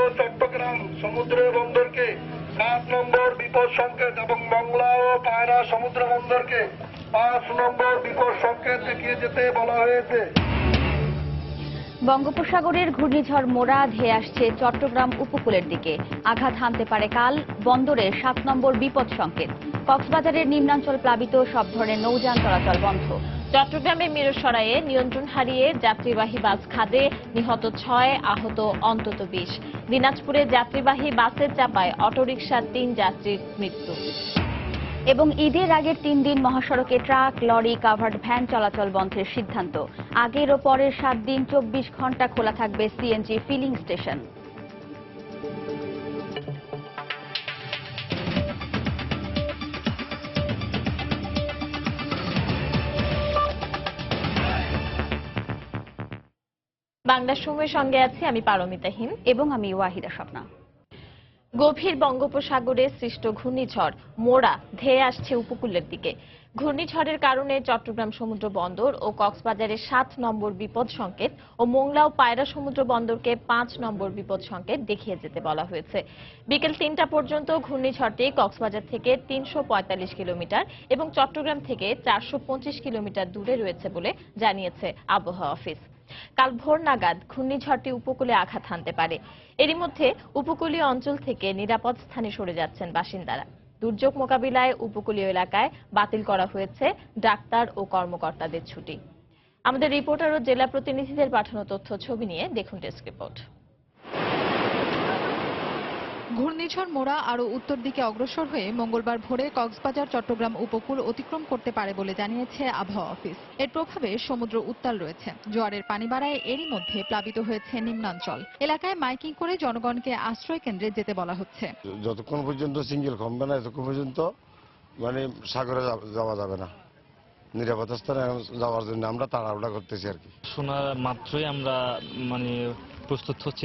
ও চট্টগ্রাম সমুদ্র বন্দরকে 7 নম্বর বিপদ সংকেত এবং মংলা ও পায়রা সমুদ্র বন্দরকে 5 নম্বর বিপদ সংকেত দেখিয়ে যেতে বলা হয়েছে। বঙ্গোপসাগরের ঘূর্ণিঝড় মোরা ধেয়ে আসছে চট্টগ্রাম উপকূলের দিকে। আঘাত হানতে পারে কাল। বন্দরে 7 নম্বর বিপদ সংকেত। কক্সবাজারের নিম্নাঞ্চল প্লাবিত, সব ধরনের নৌযান চলাচল বন্ধ। চট্টগ্রামের মিরসরাইয়ে নিয়ন্ত্রণ হারিয়ে যাত্রীবাহী বাস খাদে, নিহত 6, আহত অন্তত 20। দিনাজপুরে যাত্রীবাহী বাসের চাপায় অটোরিকশার 3 যাত্রীর মৃত্যু। এবং ঈদের আগের 3 দিন মহাসড়কে ট্রাক, লরি, কাভার্ড ভ্যান চলাচল বন্ধের সিদ্ধান্ত। আগের ও পরের 7 দিন 24 ঘন্টা খোলা থাকবে সিএনজি ফিলিং স্টেশন। বাংলা সময়ের সঙ্গে আছি আমি পারমিতা হিম এবং আমি ওয়াহিদা স্বপ্না। গভীর বঙ্গোপসাগরে সৃষ্ট ঘূর্ণিঝড় মোরা ধেয়ে আসছে উপকূলের দিকে। ঘূর্ণিঝড়ের কারণে চট্টগ্রাম সমুদ্র বন্দর ও কক্সবাজারের 7 নম্বর বিপদ সংকেত ও মোংলা ও পায়রা সমুদ্র বন্দরকে 5 নম্বর বিপদ সংকেত দেখিয়ে যেতে বলা হয়েছে। বিকেল 3টা পর্যন্ত ঘূর্ণিঝড়টি কক্সবাজার থেকে 345 কিলোমিটার এবং চট্টগ্রাম থেকে 425 কিলোমিটার দূরে রয়েছে বলে জানিয়েছে আবহাওয়া অফিস। কাল ভোর নাগাদ ঘূর্ণিঝড়টি উপকূলে আঘাত হানতে পারে। এরই মধ্যে উপকূলীয় অঞ্চল থেকে নিরাপদ স্থানে সরে যাচ্ছেন বাসিন্দারা। দুর্যোগ মোকাবিলায় উপকূলীয় এলাকায় বাতিল করা হয়েছে ডাক্তার ও কর্মকর্তাদের ছুটি। আমাদের রিপোর্টার ও জেলা প্রতিনিধিদের পাঠানো তথ্য ছবি নিয়ে দেখুন ডেস্ক রিপোর্ট। ঘূর্ণিঝড় মোরা আরও উত্তর দিকে অগ্রসর হয়ে মঙ্গলবার ভোরে কক্সবাজার চট্টগ্রাম উপকূল অতিক্রম করতে পারে বলে জানিয়েছে আবহাওয়া অফিস। এর প্রভাবে সমুদ্র উত্তাল রয়েছে। জোয়ারের পানি বাড়ায় এরই মধ্যে প্লাবিত হয়েছে নিম্নাঞ্চল এলাকায়। মাইকিং করে জনগণকে আশ্রয় কেন্দ্রে যেতে বলা হচ্ছে। যতক্ষণ পর্যন্ত সিঙ্গেল কমবে না ততক্ষণ পর্যন্ত সাগরে যাওয়া যাবে না। নিরাপদ স্থানে যাওয়ার জন্য আমরা তাড়াহুড়া করতেছি আর কি। শোনা মাত্রই আমরা প্রস্তুত হচ্ছি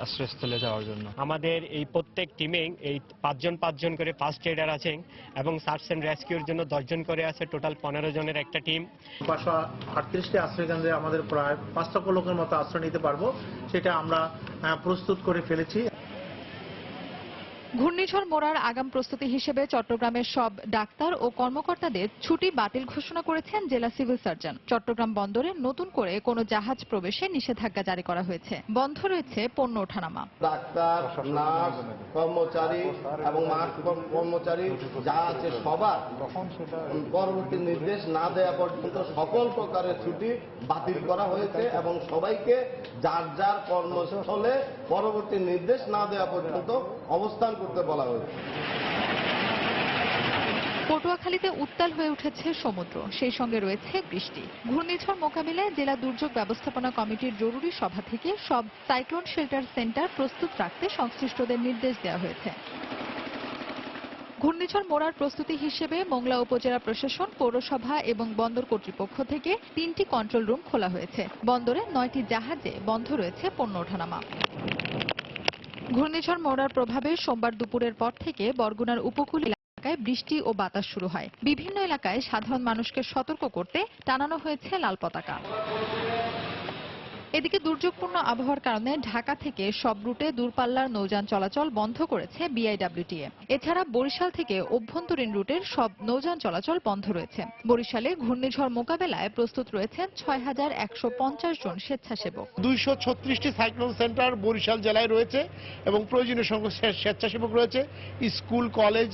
আশ্রয়স্থলে যাওয়ার জন্য। আমাদের এই প্রত্যেক টিমে এই 5 জন করে ফার্স্ট এডার আছেন এবং সার্চ অ্যান্ড রেস্কিউর জন্য 10 জন করে আছে। টোটাল 15 জনের একটা টিম। 538টি আশ্রয় কেন্দ্রে আমাদের প্রায় 5 লক্ষ লোকের মতো আশ্রয় নিতে পারবো, সেটা আমরা প্রস্তুত করে ফেলেছি। ঘূর্ণিঝড় মোরার আগাম প্রস্তুতি হিসেবে চট্টগ্রামের সব ডাক্তার ও কর্মকর্তাদের ছুটি বাতিল ঘোষণা করেছেন জেলা সিভিল সার্জন। চট্টগ্রাম বন্দরে নতুন করে কোনো জাহাজ প্রবেশে নিষেধাজ্ঞা জারি করা হয়েছে। বন্ধ রয়েছে পণ্য ওঠানামা। ডাক্তার, নার্স, কর্মচারী এবং মাঠ কর্মচারী যা আছে সবার পরবর্তী নির্দেশ না দেওয়া পর্যন্ত সকল প্রকারের ছুটি বাতিল করা হয়েছে এবং সবাইকে যার যার কর্মস্থলে পরবর্তী নির্দেশ না দেওয়া পর্যন্ত অবস্থান করতে বলা হয়েছে। পটুয়াখালীতে উত্তাল হয়ে উঠেছে সমুদ্র, সেই সঙ্গে রয়েছে বৃষ্টি। ঘূর্ণিঝড় মোকাবিলায় জেলা দুর্যোগ ব্যবস্থাপনা কমিটির জরুরি সভা থেকে সব সাইক্লোন শেল্টার সেন্টার প্রস্তুত রাখতে সংশ্লিষ্টদের নির্দেশ দেওয়া হয়েছে। ঘূর্ণিঝড় মোরার প্রস্তুতি হিসেবে মোংলা উপজেলা প্রশাসন, পৌরসভা এবং বন্দর কর্তৃপক্ষ থেকে 3টি কন্ট্রোল রুম খোলা হয়েছে। বন্দরে 9টি জাহাজে বন্ধ রয়েছে পণ্য ওঠানামা। ঘূর্ণিঝড় মোরার প্রভাবে সোমবার দুপুরের পর থেকে বরগুনার উপকূল এলাকায় বৃষ্টি ও বাতাস শুরু হয়। বিভিন্ন এলাকায় সাধারণ মানুষকে সতর্ক করতে টানানো হয়েছে লাল পতাকা। এদিকে দুর্যোগপূর্ণ আবহাওয়ার কারণে ঢাকা থেকে সব রুটে দূরপাল্লার নৌযান চলাচল বন্ধ করেছে বিআইডব্লিউটিএ। এছাড়া বরিশাল থেকে অভ্যন্তরীণ রুটের সব নৌযান চলাচল বন্ধ রয়েছে। বরিশালে ঘূর্ণিঝড় মোকাবেলায় প্রস্তুত রয়েছেন 6150 জন স্বেচ্ছাসেবক। 236টি সাইক্লোন সেন্টার বরিশাল জেলায় রয়েছে এবং প্রয়োজনীয় সংখ্যক স্বেচ্ছাসেবক রয়েছে। স্কুল, কলেজ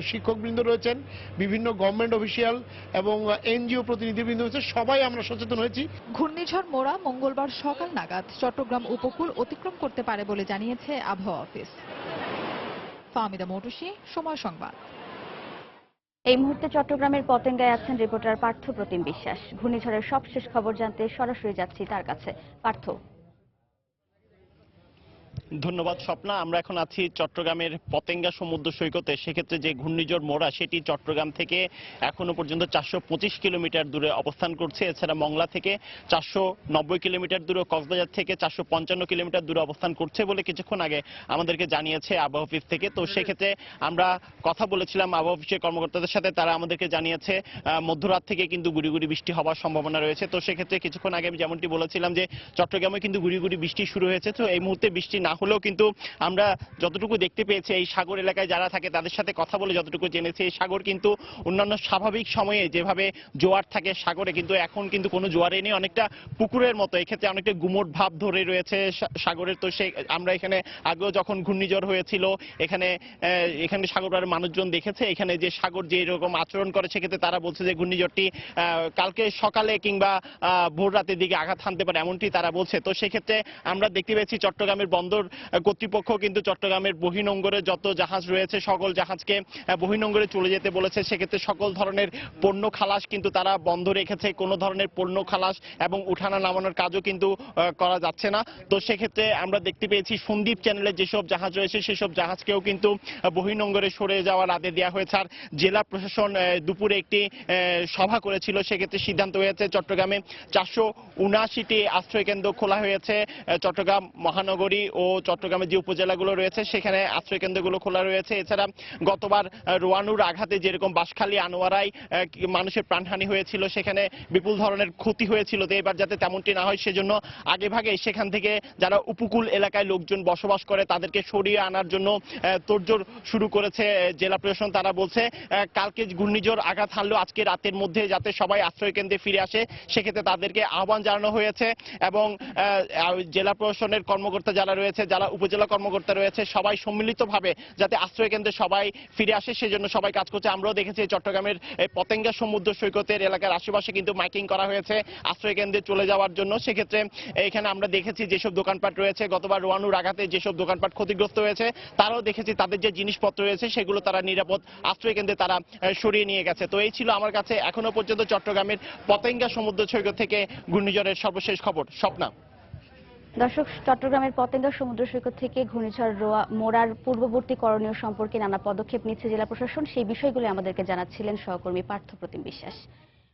শিক্ষকবৃন্দ রয়েছেন, বিভিন্ন গভর্নমেন্ট অফিসিয়াল এবং এনজিও প্রতিনিধিবৃন্দ রয়েছে। সবাই আমরা সচেতন হয়েছি। ঘূর্ণিঝড় মোরা মঙ্গলবার সকাল নাগাদ চট্টগ্রাম উপকূল অতিক্রম করতে পারে বলে জানিয়েছে আবহাওয়া অফিস। ফাহমিদা মৌটুসী, সময় সংবাদ। এই মুহূর্তে চট্টগ্রামের পতেঙ্গায় আছেন রিপোর্টার পার্থ প্রতিম বিশ্বাস। ঘূর্ণিঝড়ের সবশেষ খবর জানতে সরাসরি যাচ্ছি তার কাছে। পার্থ। ধন্যবাদ স্বপ্না। আমরা এখন আছি চট্টগ্রামের পতেঙ্গা সমুদ্র সৈকতে। সেক্ষেত্রে যে ঘূর্ণিঝড় মোরা সেটি চট্টগ্রাম থেকে এখনো পর্যন্ত 425 কিলোমিটার দূরে অবস্থান করছে। এছাড়া মংলা থেকে 490 কিলোমিটার দূরে, কক্সবাজার থেকে 455 কিলোমিটার দূরে অবস্থান করছে বলে কিছুক্ষণ আগে আমাদেরকে জানিয়েছে আবহাওয়া অফিস থেকে। তো সেক্ষেত্রে আমরা কথা বলেছিলাম আবহাওয়া অফিসের কর্মকর্তাদের সাথে। তারা আমাদেরকে জানিয়েছে মধ্যরাত থেকে কিন্তু গুড়ি গুড়ি বৃষ্টি হওয়ার সম্ভাবনা রয়েছে। তো সেক্ষেত্রে কিছুক্ষণ আগে আমি যেমনটি বলেছিলাম যে চট্টগ্রামে কিন্তু গুড়ি গুড়ি বৃষ্টি শুরু হয়েছে। তো এই মুহূর্তে বৃষ্টি না হলেও কিন্তু আমরা যতটুকু দেখতে পেয়েছি এই সাগর এলাকায় যারা থাকে তাদের সাথে কথা বলে যতটুকু জেনেছি এই সাগর কিন্তু অন্যান্য স্বাভাবিক সময়ে যেভাবে জোয়ার থাকে সাগরে কিন্তু এখন কিন্তু কোনো জোয়ারে নেই, অনেকটা পুকুরের মতো। এক্ষেত্রে অনেকটা গুমোট ভাব ধরে রয়েছে সাগরের। তো সে আমরা এখানে আগেও যখন ঘূর্ণিঝড় হয়েছিল এখানে সাগর পাড়ের মানুষজন দেখেছে এখানে যে সাগর যে এরকম আচরণ করে, সেক্ষেত্রে তারা বলছে যে ঘূর্ণিঝড়টি কালকে সকালে কিংবা ভোর রাতের দিকে আঘাত হানতে পারে, এমনটি তারা বলছে। তো সেক্ষেত্রে আমরা দেখতে পেয়েছি চট্টগ্রামের বন্দর কর্তৃপক্ষ কিন্তু চট্টগ্রামের বহির্নোঙরে যত জাহাজ রয়েছে সকল জাহাজকে বহির্নোঙরে চলে যেতে বলেছে। সেক্ষেত্রে সকল ধরনের পণ্য খালাস কিন্তু তারা বন্ধ রেখেছে, কোনো ধরনের পণ্য খালাস এবং উঠানা নামানোর কাজও কিন্তু করা যাচ্ছে না। তো সেক্ষেত্রে আমরা দেখতে পেয়েছি সন্দ্বীপ চ্যানেলের যেসব জাহাজ রয়েছে সেসব জাহাজকেও কিন্তু বহির্নোঙরে সরে যাওয়ার আদেশ দেওয়া হয়েছে। আর জেলা প্রশাসন দুপুরে একটি সভা করেছিল, সেক্ষেত্রে সিদ্ধান্ত হয়েছে চট্টগ্রামে 479টি আশ্রয় কেন্দ্র খোলা হয়েছে। চট্টগ্রাম মহানগরী ও চট্টগ্রামের যে উপজেলাগুলো রয়েছে সেখানে আশ্রয় কেন্দ্রগুলো খোলা রয়েছে। এছাড়া গতবার রোয়ানুর আঘাতে যেরকম বাঁশখালী আনোয়ারায় মানুষের প্রাণহানি হয়েছিল, সেখানে বিপুল ধরনের ক্ষতি হয়েছিল। তো এবার যাতে তেমনটি না হয় সেজন্য আগে ভাগে সেখান থেকে যারা উপকূল এলাকায় লোকজন বসবাস করে তাদেরকে সরিয়ে আনার জন্য তোড়জোড় শুরু করেছে জেলা প্রশাসন। তারা বলছে কালকে ঘূর্ণিঝড় আঘাত হানলেও আজকে রাতের মধ্যে যাতে সবাই আশ্রয় কেন্দ্রে ফিরে আসে সেক্ষেত্রে তাদেরকে আহ্বান জানানো হয়েছে। এবং জেলা প্রশাসনের কর্মকর্তা যারা রয়েছে, যারা উপজেলা কর্মকর্তা রয়েছে, সবাই সম্মিলিতভাবে যাতে আশ্রয় কেন্দ্রে সবাই ফিরে আসে সেজন্য সবাই কাজ করছে। আমরাও দেখেছি চট্টগ্রামের পতেঙ্গা সমুদ্র সৈকতের এলাকার আশেপাশে কিন্তু মাইকিং করা হয়েছে আশ্রয় কেন্দ্রে চলে যাওয়ার জন্য। সেক্ষেত্রে এখানে আমরা দেখেছি যেসব দোকানপাট রয়েছে গতবার রোয়ানুর আঘাতে যেসব দোকানপাট ক্ষতিগ্রস্ত হয়েছে তারাও দেখেছি তাদের যে জিনিসপত্র রয়েছে সেগুলো তারা নিরাপদ আশ্রয় কেন্দ্রে তারা সরিয়ে নিয়ে গেছে। তো এই ছিল আমার কাছে এখনো পর্যন্ত চট্টগ্রামের পতেঙ্গা সমুদ্র সৈকত থেকে ঘূর্ণিঝড়ের সর্বশেষ খবর। স্বপ্না। দর্শক, চট্টগ্রামের পতেঙ্গা সমুদ্র সৈকত থেকে ঘূর্ণিঝড় মোরার পূর্ববর্তী করণীয় সম্পর্কে নানা পদক্ষেপ নিচ্ছে জেলা প্রশাসন, সেই বিষয়গুলো আমাদেরকে জানাচ্ছিলেন সহকর্মী পার্থপ্রতিম বিশ্বাস।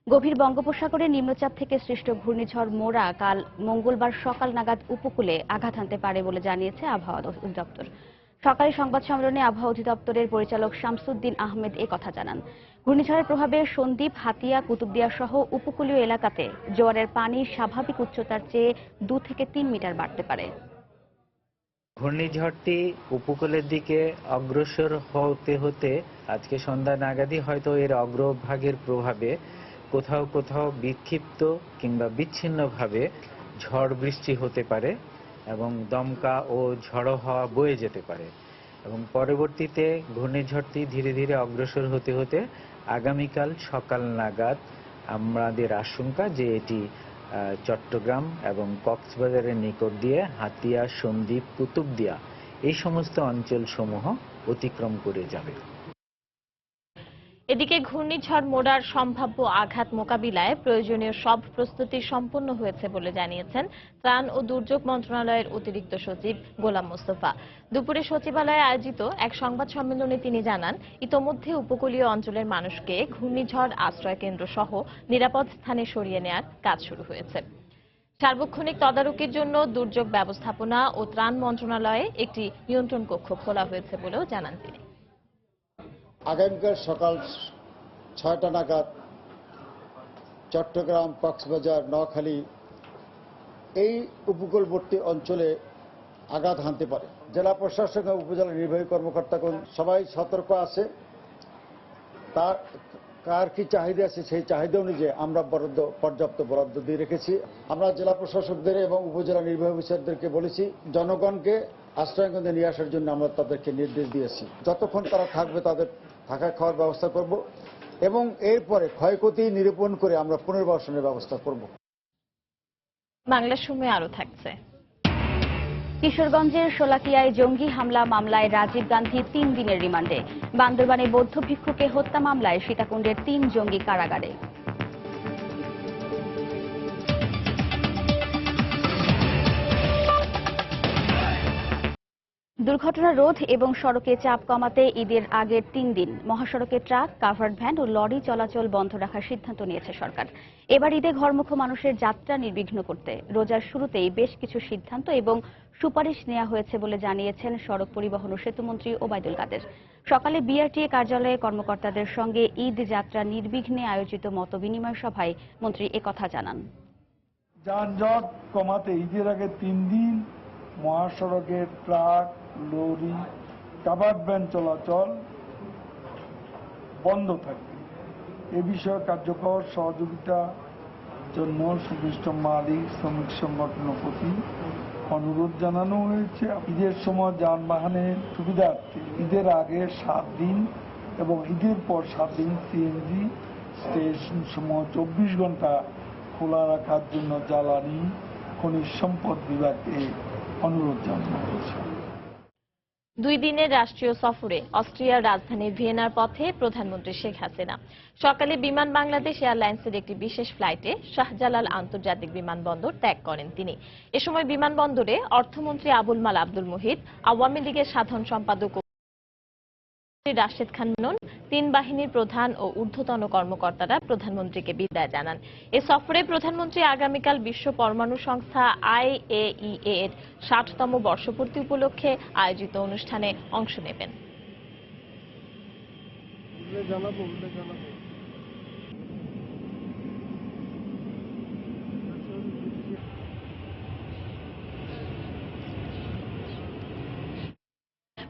গভীর বঙ্গোপসাগরে নিম্নচাপ থেকে সৃষ্ট ঘূর্ণিঝড় মোরা কাল মঙ্গলবার সকাল নাগাদ উপকূলে আঘাত হানতে পারে বলে জানিয়েছে আবহাওয়া অধিদপ্তর। সরকারি সংবাদ সম্মেলনে আবহাওয়া অধিদপ্তরের পরিচালক শামসুদ্দিন আহমেদ কথা জানান। ঘূর্ণিঝড়ের প্রভাবে সন্দ্বীপ, হাতিয়া, কুতুবদিয়া সহ উপকূলীয় এলাকাতে জোয়ারের পানি স্বাভাবিক উচ্চতার চেয়ে 2 থেকে 3 মিটার বাড়তে পারে। ঘূর্ণিঝড়টি উপকূলের দিকে অগ্রসর হতে হতে আজকে সন্ধ্যা নাগাদই হয়তো এর অগ্রভাগের প্রভাবে কোথাও কোথাও বিক্ষিপ্ত কিংবা বিচ্ছিন্নভাবে ঝড় বৃষ্টি হতে পারে এবং দমকা ও ঝড়ো হাওয়া বয়ে যেতে পারে। এবং পরবর্তীতে ঘূর্ণিঝড়টি ধীরে ধীরে অগ্রসর হতে হতে আগামীকাল সকাল নাগাদ আমাদের আশঙ্কা যে এটি চট্টগ্রাম এবং কক্সবাজারের নিকট দিয়ে হাতিয়া, সন্দ্বীপ, কুতুবদিয়া এই সমস্ত অঞ্চলসমূহ অতিক্রম করে যাবে। এদিকে ঘূর্ণিঝড় মোরার সম্ভাব্য আঘাত মোকাবিলায় প্রয়োজনীয় সব প্রস্তুতি সম্পন্ন হয়েছে বলে জানিয়েছেন ত্রাণ ও দুর্যোগ মন্ত্রণালয়ের অতিরিক্ত সচিব গোলাম মোস্তফা। দুপুরে সচিবালয়ে আয়োজিত এক সংবাদ সম্মেলনে তিনি জানান, ইতোমধ্যে উপকূলীয় অঞ্চলের মানুষকে ঘূর্ণিঝড় আশ্রয় কেন্দ্র সহ নিরাপদ স্থানে সরিয়ে নেওয়ার কাজ শুরু হয়েছে। সার্বক্ষণিক তদারকির জন্য দুর্যোগ ব্যবস্থাপনা ও ত্রাণ মন্ত্রণালয়ে একটি নিয়ন্ত্রণ কক্ষ খোলা হয়েছে বলেও জানান তিনি। আগামীকাল সকাল 6টা নাগাদ চট্টগ্রাম, কক্সবাজার, নোয়াখালী এই উপকূলবর্তী অঞ্চলে আঘাত হানতে পারে। জেলা প্রশাসন ও উপজেলা নির্বাহী কর্মকর্তাগণ সবাই সতর্ক আছে। তার কার কি চাহিদা আছে সেই চাহিদা অনুযায়ী আমরা পর্যাপ্ত বরাদ্দ দিয়ে রেখেছি। আমরা জেলা প্রশাসকদের এবং উপজেলা নির্বাহী অফিসারদেরকে বলেছি জনগণকে আশ্রয়কেন্দ্রে নিয়ে আসার জন্য আমরা তাদেরকে নির্দেশ দিয়েছি। যতক্ষণ তারা থাকবে তাদের থাকা খাওয়ার ব্যবস্থা করব এবং এরপরে ক্ষয়ক্ষতি নিরূপণ করে আমরা পুনর্বাসনের ব্যবস্থা করব। বাংলার সময় আরো থাকছে। কিশোরগঞ্জের শোলাকিয়ায় জঙ্গি হামলা মামলায় রাজীব গান্ধী 3 দিনের রিমান্ডে। বান্দরবানে বৌদ্ধ ভিক্ষুকে হত্যা মামলায় সীতাকুণ্ডের 3 জঙ্গি কারাগারে। দুর্ঘটনা রোধ এবং সড়কে চাপ কমাতে ঈদের আগের 3 দিন মহাসড়কে ট্রাক, কাভার্ড ভ্যান ও লরি চলাচল বন্ধ রাখার সিদ্ধান্ত নিয়েছে সরকার। এবার ঈদে ঘরমুখ মানুষের যাত্রা নির্বিঘ্ন করতে রোজার শুরুতেই বেশ কিছু সিদ্ধান্ত এবং সুপারিশ নেওয়া হয়েছে বলে জানিয়েছেন সড়ক পরিবহন ও সেতুমন্ত্রী ওবায়দুল কাদের। সকালে বিআরটিএ কার্যালয়ে কর্মকর্তাদের সঙ্গে ঈদ যাত্রা নির্বিঘ্নে আয়োজিত মতবিনিময় সভায় মন্ত্রী একথা জানান। যানজট কমাতে ঈদের আগে 3 দিন মহাসড়কে ট্রাক, লরি, কাভার্ড ভ্যান চলাচল বন্ধ থাকবে। এ বিষয়ে কার্যকর সহযোগিতার জন্য সংশ্লিষ্ট মালিক শ্রমিক সংগঠনের প্রতি অনুরোধ জানানো হয়েছে। ঈদের সময় যানবাহনের সুবিধার্থে ঈদের আগে 7 দিন এবং ঈদের পর 7 দিন সিএনজি স্টেশন সমূহ 24 ঘন্টা খোলা রাখার জন্য জ্বালানি খনিজ সম্পদ বিভাগকে অনুরোধ জানানো হয়েছে। 2 দিনের রাষ্ট্রীয় সফরে অস্ট্রিয়ার রাজধানী ভিয়েনার পথে প্রধানমন্ত্রী শেখ হাসিনা। সকালে বিমান বাংলাদেশ এয়ারলাইন্সের একটি বিশেষ ফ্লাইটে শাহজালাল আন্তর্জাতিক বিমানবন্দর ত্যাগ করেন তিনি। এ সময় বিমানবন্দরে অর্থমন্ত্রী আবুল মাল আব্দুল মুহিত, আওয়ামী লীগের সাধারণ সম্পাদক রাশেদ খান মেনন, 3 বাহিনীর প্রধান ও ঊর্ধ্বতন কর্মকর্তারা প্রধানমন্ত্রীকে বিদায় জানান। এ সফরে প্রধানমন্ত্রী আগামীকাল বিশ্ব পরমাণু সংস্থা IAEA এর 60তম বর্ষপূর্তি উপলক্ষে আয়োজিত অনুষ্ঠানে অংশ নেবেন।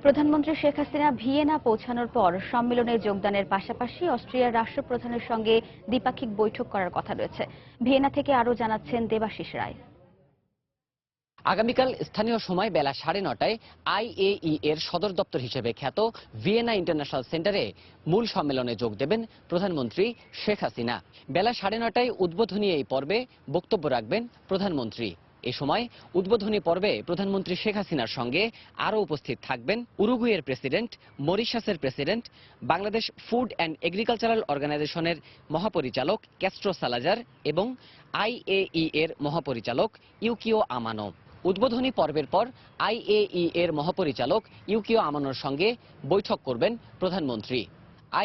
প্রধানমন্ত্রী শেখ হাসিনা ভিয়েনা পৌঁছানোর পর সম্মেলনে যোগদানের পাশাপাশি অস্ট্রিয়ার রাষ্ট্রপ্রধানের সঙ্গে দ্বিপাক্ষিক বৈঠক করার কথা রয়েছে। ভিয়েনা থেকে আরও জানাচ্ছেন দেবাশিস রায়। আগামীকাল স্থানীয় সময় বেলা 9:30টায় IAEA এর সদর দপ্তর হিসেবে খ্যাত ভিয়েনা ইন্টারন্যাশনাল সেন্টারে মূল সম্মেলনে যোগ দেবেন প্রধানমন্ত্রী শেখ হাসিনা। বেলা 9:30টায় উদ্বোধনী এই পর্বে বক্তব্য রাখবেন প্রধানমন্ত্রী। এ সময় উদ্বোধনী পর্বে প্রধানমন্ত্রী শেখ হাসিনার সঙ্গে আরও উপস্থিত থাকবেন উরুগুয়ের প্রেসিডেন্ট, মরিশাসের president, Bangladesh food and agricultural অর্গানাইজেশনের মহাপরিচালক ক্যাস্ট্রো সালাজার এবং IAEA এর মহাপরিচালক ইউকিও আমানো। উদ্বোধনী পর্বের পর IAEA এর মহাপরিচালক ইউকিও আমানোর সঙ্গে বৈঠক করবেন প্রধানমন্ত্রী।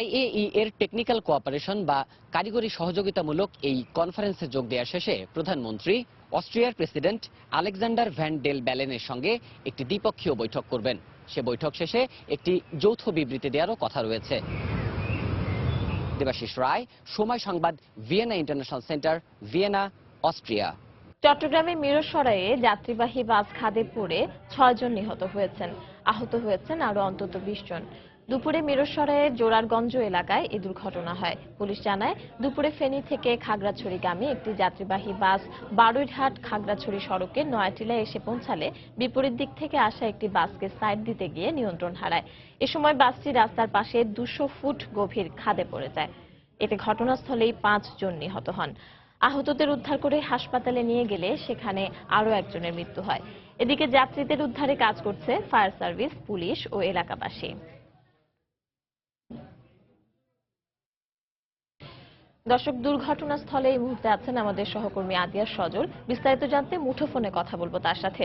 IAEA এর টেকনিক্যাল কোঅপারেশন বা কারিগরি সহযোগিতামূলক এই কনফারেন্সে যোগ দেওয়া শেষে প্রধানমন্ত্রী অস্ট্রিয়ার প্রেসিডেন্ট আলেকজান্ডার ভ্যান ডেল ব্যালেনের সঙ্গে একটি দ্বিপক্ষীয় বৈঠক করবেন। সে বৈঠক শেষে একটি যৌথ বিবৃতি দেওয়ারও কথা রয়েছে। দেবাশিস রায়, সময় সংবাদ, Vienna international centre, Vienna, Austria. চট্টগ্রামের মিরসরাইয়ে যাত্রীবাহী বাস খাদে পড়ে 6 জন নিহত হয়েছেন। আহত হয়েছেন আরো অন্তত 20 জন। দুপুরে মিরসরাইয়ের জোরারগঞ্জ এলাকায় এই দুর্ঘটনা হয়। পুলিশ জানায়, দুপুরে ফেনী থেকে খাগড়াছড়িগামী একটি যাত্রীবাহী বাস বারুইরহাট খাগড়াছড়ি সড়কে নয়াটিলায় এসে পৌঁছালে বিপরীত দিক থেকে আসা একটি বাসকে সাইড দিতে গিয়ে নিয়ন্ত্রণ হারায়। এ সময় বাসটি রাস্তার পাশে 200 ফুট গভীর খাদে পড়ে যায়। এতে ঘটনাস্থলেই 5 জন নিহত হন। আহতদের উদ্ধার করে হাসপাতালে নিয়ে গেলে সেখানে আরো একজনের মৃত্যু হয়। এদিকে যাত্রীদের উদ্ধারে কাজ করছে ফায়ার সার্ভিস, পুলিশ ও এলাকাবাসী। দর্শক, দুর্ঘটনাস্থলে এই মুহূর্তে আছেন আমাদের সহকর্মী আদিয়া সজল। বিস্তারিত জানতে মুঠোফোনে কথা বলবো তার সাথে।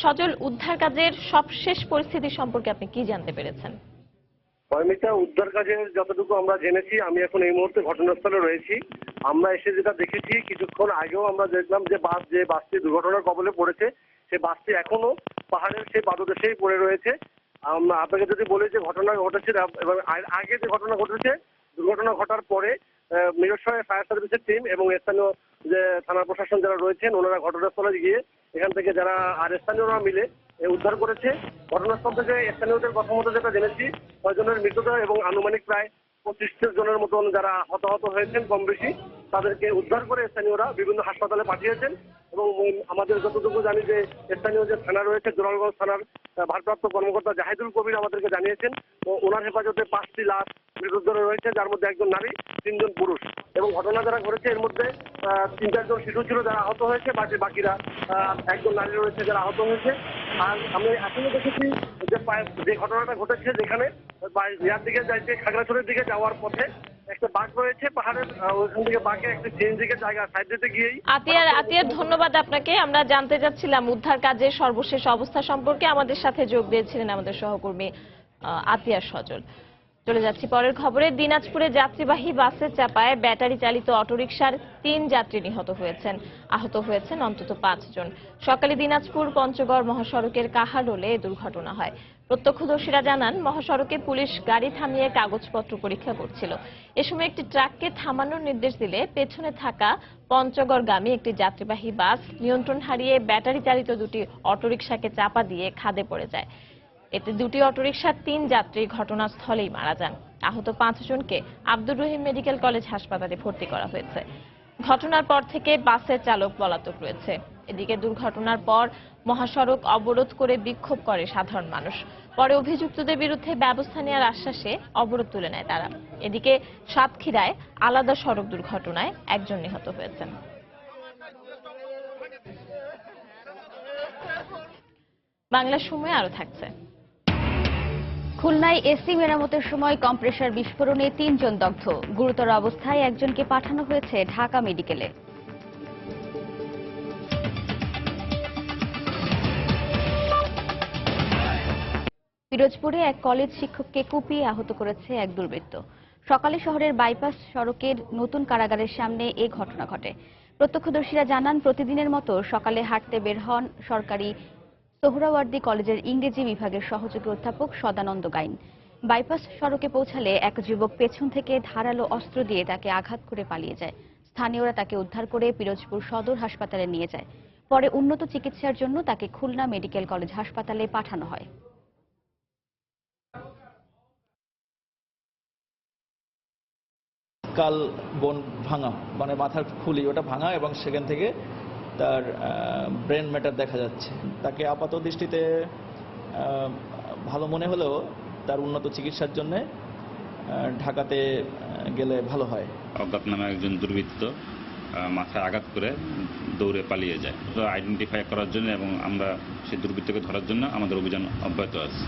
সজল, উদ্ধার কাজের সবশেষ পরিস্থিতি সম্পর্কে আপনি কি জানতে পেরেছেন? ময়মিতা, উদ্ধার কাজের যতটুকু আমরা জেনেছি, আমি এখন এই মুহূর্তে ঘটনাস্থলে রয়েছি। আমরা এসে যেটা দেখেছি, কিছুক্ষণ আগেও আমরা দেখলাম যে বাসটি দুর্ঘটনার কবলে পড়েছে, সে বাসটি এখনো পাহাড়ের সেই পাদদেশেই পড়ে রয়েছে। আপনাকে যদি বলি যে ঘটনা ঘটেছে এবং আগে যে ঘটনা ঘটেছে, দুর্ঘটনা ঘটার পরে মিরসরাই ফায়ার সার্ভিসের টিম এবং স্থানীয় যে থানা প্রশাসন যারা রয়েছেন, ওনারা ঘটনাস্থলে গিয়ে এখান থেকে যারা আর স্থানীয়রা মিলে উদ্ধার করেছে। ঘটনাস্থল থেকে স্থানীয়দের কথা মতো যেটা জেনেছি, 6 জনের মৃতদেহ এবং আনুমানিক প্রায় 25 জনের মতন যারা হতাহত হয়েছেন কম বেশি, তাদেরকে উদ্ধার করে স্থানীয়রা বিভিন্ন হাসপাতালে পাঠিয়েছেন। এবং আমাদের যতটুকু জানি যে স্থানীয় যে থানা রয়েছে, জোরারগঞ্জ থানার ভারপ্রাপ্ত কর্মকর্তা জাহিদুল কবির আমাদেরকে জানিয়েছেন ওনার হেফাজতে 5টি লাশ মৃতদেহ রয়েছে, যার মধ্যে 1 জন নারী, 3 জন পুরুষ। এবং ঘটনা যারা ঘটেছে এর মধ্যে 3-4 জন শিশু ছিল যারা আহত হয়েছে, বাকিরা 1 জন নারী রয়েছে যারা আহত হয়েছে। আর আমি এখনো দেখেছি যে ঘটনাটা ঘটেছে, যেখানে ইয়ার দিকে যাইতে খাগড়াছড়ির দিকে যাওয়ার পথে একটা বাঘ রয়েছে পাহাড়ের, ওইখান থেকে বাঘে একটা সিএনজিকে জায়গা সাইড দিতে গিয়েই। আতিয়ার, ধন্যবাদ আপনাকে। আমরা জানতে চাচ্ছিলাম উদ্ধার কাজের সর্বশেষ অবস্থা সম্পর্কে। আমাদের সাথে যোগ দিয়েছিলেন আমাদের সহকর্মী আতিয়ার সজল। চলে যাচ্ছি পরের খবরে। দিনাজপুরে যাত্রীবাহী বাসের চাপায় ব্যাটারি চালিত অটোরিকশার 3 যাত্রী নিহত হয়েছেন। আহত হয়েছেন অন্তত 5 জন। সকালে দিনাজপুর পঞ্চগড় মহাসড়কের কাহারোলে এই দুর্ঘটনা হয়। প্রত্যক্ষদর্শীরা জানান, মহাসড়কে পুলিশ গাড়ি থামিয়ে কাগজপত্র পরীক্ষা করছিল। এ সময় একটি ট্রাককে থামানোর নির্দেশ দিলে পেছনে থাকা পঞ্চগড়গামী একটি যাত্রীবাহী বাস নিয়ন্ত্রণ হারিয়ে ব্যাটারি চালিত দুটি অটোরিকশাকে চাপা দিয়ে খাদে পড়ে যায়। এতে দুটি অটোরিকশার 3 যাত্রী ঘটনাস্থলেই মারা যান। আহত 5 জনকে আব্দুর রহিম মেডিকেল কলেজ হাসপাতালে ভর্তি করা হয়েছে। ঘটনার পর থেকে বাসের চালক পলাতক রয়েছে। এদিকে দুর্ঘটনার পর মহাসড়ক অবরোধ করে বিক্ষোভ করে সাধারণ মানুষ। পরে অভিযুক্তদের বিরুদ্ধে ব্যবস্থা নেওয়ার আশ্বাসে অবরোধ তুলে নেয় তারা। এদিকে সাতক্ষীরায় আলাদা সড়ক দুর্ঘটনায় 1 জন নিহত হয়েছেন। বাংলা সময় আরো থাকছে। খুলনায় এসি মেরামতের সময় কম্প্রেসার বিস্ফোরণে 3 জন দগ্ধ। গুরুতর অবস্থায় একজনকে পাঠানো হয়েছে ঢাকা মেডিকেলে। পিরোজপুরে এক কলেজ শিক্ষককে কুপিয়ে আহত করেছে এক দুর্বৃত্ত। সকালে শহরের বাইপাস সড়কের নতুন কারাগারের সামনে এই ঘটনা ঘটে। প্রত্যক্ষদর্শীরা জানান, প্রতিদিনের মতো সকালে হাঁটতে বের হন সরকারি সোহরাওয়ার্দী কলেজের ইংরেজি বিভাগের সহযোগী অধ্যাপক সদানন্দ গাইন। বাইপাস সড়কে পৌঁছালে এক যুবক পেছন থেকে ধারালো অস্ত্র দিয়ে তাকে আঘাত করে পালিয়ে যায়। স্থানীয়রা তাকে উদ্ধার করে পিরোজপুর সদর হাসপাতালে নিয়ে যায়। পরে উন্নত চিকিৎসার জন্য তাকে খুলনা মেডিকেল কলেজ হাসপাতালে পাঠানো হয়। কাল বোন ভাঙা, মানে মাথার খুলি ওটা ভাঙা, এবং সেখান থেকে তার ব্রেন ম্যাটার দেখা যাচ্ছে। তাকে আপাত দৃষ্টিতে ভালো মনে হলেও তার উন্নত চিকিৎসার জন্য ঢাকাতে গেলে ভালো হয়। অজ্ঞাতনামা একজন দুর্বৃত্ত মাথায় আঘাত করে দৌড়ে পালিয়ে যায়। আইডেন্টিফাই করার জন্য এবং আমরা সেই দুর্বৃত্তকে ধরার জন্য আমাদের অভিযান অব্যাহত আছে।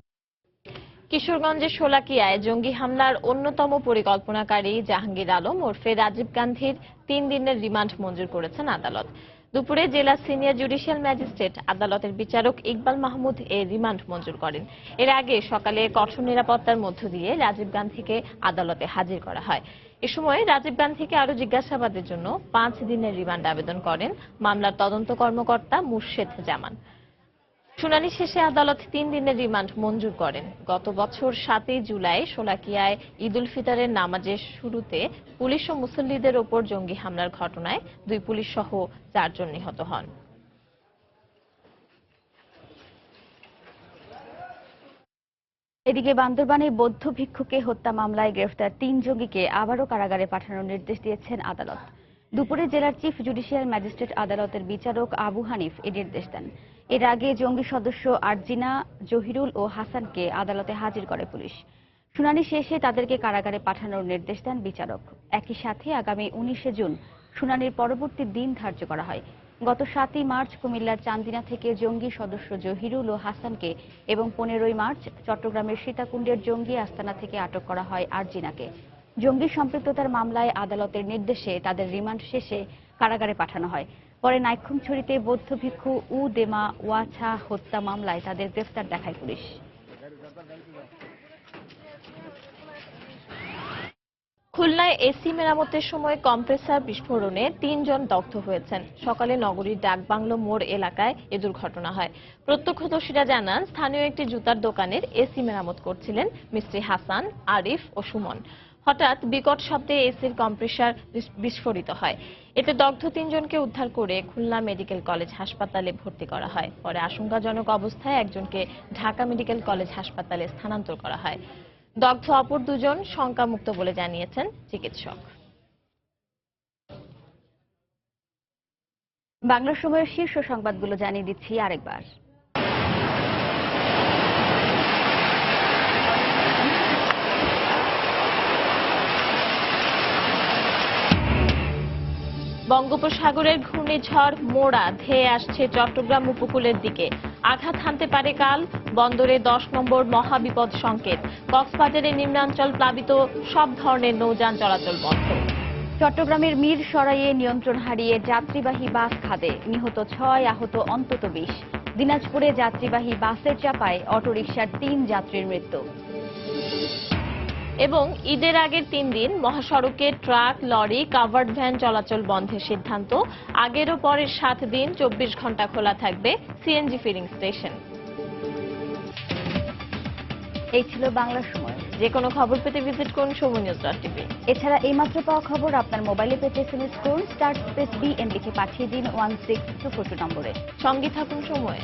কিশোরগঞ্জের শোলাকিয়ায় জঙ্গি হামলার অন্যতম পরিকল্পনাকারী জাহাঙ্গীর আলম ওরফে রাজীব গান্ধীর 3 দিনের রিমান্ড মঞ্জুর করেছেন আদালত। দুপুরে জেলা সিনিয়র জুডিশিয়াল ম্যাজিস্ট্রেট আদালতের বিচারক ইকবাল মাহমুদ এই রিমান্ড মঞ্জুর করেন। এর আগে সকালে কঠোর নিরাপত্তার মধ্য দিয়ে রাজীব গান্ধীকে আদালতে হাজির করা হয়। এ সময় রাজীব গান্ধীকে আরো জিজ্ঞাসাবাদের জন্য 5 দিনের রিমান্ড আবেদন করেন মামলার তদন্ত কর্মকর্তা মুর্শেদ জামান। শুনানি শেষে আদালত 3 দিনের রিমান্ড মঞ্জুর করেন। গত বছর 7 জুলাই শোলাকিয়ায় ঈদ উল ফিতরের নামাজের শুরুতে পুলিশ ও মুসল্লিদের ওপর জঙ্গি হামলার ঘটনায় 2 পুলিশ সহ 4 জন নিহত হন। এদিকে বান্দরবানে বৌদ্ধ ভিক্ষুকে হত্যা মামলায় গ্রেফতার 3 জঙ্গিকে আবারও কারাগারে পাঠানোর নির্দেশ দিয়েছেন আদালত। দুপুরে জেলার চিফ জুডিশিয়াল ম্যাজিস্ট্রেট আদালতের বিচারক আবু হানিফ এই নির্দেশ দেন। এর আগে জঙ্গি সদস্য আরজিনা, জহিরুল ও হাসানকে আদালতে হাজির করে পুলিশ। শুনানি শেষে তাদেরকে কারাগারে পাঠানোর নির্দেশ দেন বিচারক। একই সাথে আগামী 19 জুন শুনানির পরবর্তী দিন ধার্য করা হয়। গত 7 মার্চ কুমিল্লার চান্দিনা থেকে জঙ্গি সদস্য জহিরুল ও হাসানকে এবং 15 মার্চ চট্টগ্রামের সীতাকুণ্ডের জঙ্গি আস্তানা থেকে আটক করা হয় আরজিনাকে। জঙ্গি সম্পৃক্ততার মামলায় আদালতের নির্দেশে তাদের রিমান্ড শেষে কারাগারে পাঠানো হয়। পরে নাইক্ষ্যংছড়িতে বৌদ্ধ ভিক্ষু উ দেমা ওয়াছা হত্যা মামলায় তাদের গ্রেফতার দেখায় পুলিশ। খুলনায় এসি মেরামতের সময় কম্প্রেসার বিস্ফোরণে 3 জন দগ্ধ হয়েছেন। সকালে নগরীর ডাকবাংলো মোড় এলাকায় এ দুর্ঘটনা হয়। প্রত্যক্ষদর্শীরা জানান, স্থানীয় একটি জুতার দোকানের এসি মেরামত করছিলেন মিস্ত্রি হাসান, আরিফ ও সুমন। হঠাৎ বিকট শব্দে এসির কম্প্রেসার বিস্ফোরিত হয়। এতে দগ্ধ 3 জনকে উদ্ধার করে খুলনা মেডিকেল কলেজ হাসপাতালে ভর্তি করা হয়। পরে আশঙ্কাজনক অবস্থায় একজনকে ঢাকা মেডিকেল কলেজ হাসপাতালে স্থানান্তর করা হয়। দগ্ধ অপর 2 জন শঙ্কামুক্ত বলে জানিয়েছেন চিকিৎসক। বাংলা সময়ের শীর্ষ সংবাদগুলো জানিয়ে দিচ্ছি আরেকবার। বঙ্গোপসাগরের ঘূর্ণিঝড় মোড়া ধেয়ে আসছে চট্টগ্রাম উপকূলের দিকে। আঘাত হানতে পারে কাল। বন্দরে 10 নম্বর মহাবিপদ সংকেত। কক্সবাজারের নিম্নাঞ্চল প্লাবিত, সব ধরনের নৌযান চলাচল বন্ধ। চট্টগ্রামের মিরসরাইয়ে নিয়ন্ত্রণ হারিয়ে যাত্রীবাহী বাস খাদে, নিহত 6, আহত অন্তত 20। দিনাজপুরে যাত্রীবাহী বাসের চাপায় অটোরিকশার 3 যাত্রীর মৃত্যু। এবং ঈদের আগের 3 দিন মহাসড়কে ট্রাক, লরি, কাভার্ড ভ্যান চলাচল বন্ধের সিদ্ধান্ত। আগের ও পরের 7 দিন 24 ঘন্টা খোলা থাকবে সিএনজি ফিলিং স্টেশন। এই ছিল বাংলার সময়। যে কোনো খবর পেতে ভিজিট করুন সময়নিউজ.tv। এছাড়া এইমাত্র পাওয়া খবর আপনার মোবাইলে পেতে SMS করুন *BN লিখে পাঠিয়ে দিন 16242 নম্বরে। সঙ্গে থাকুন সময়ে।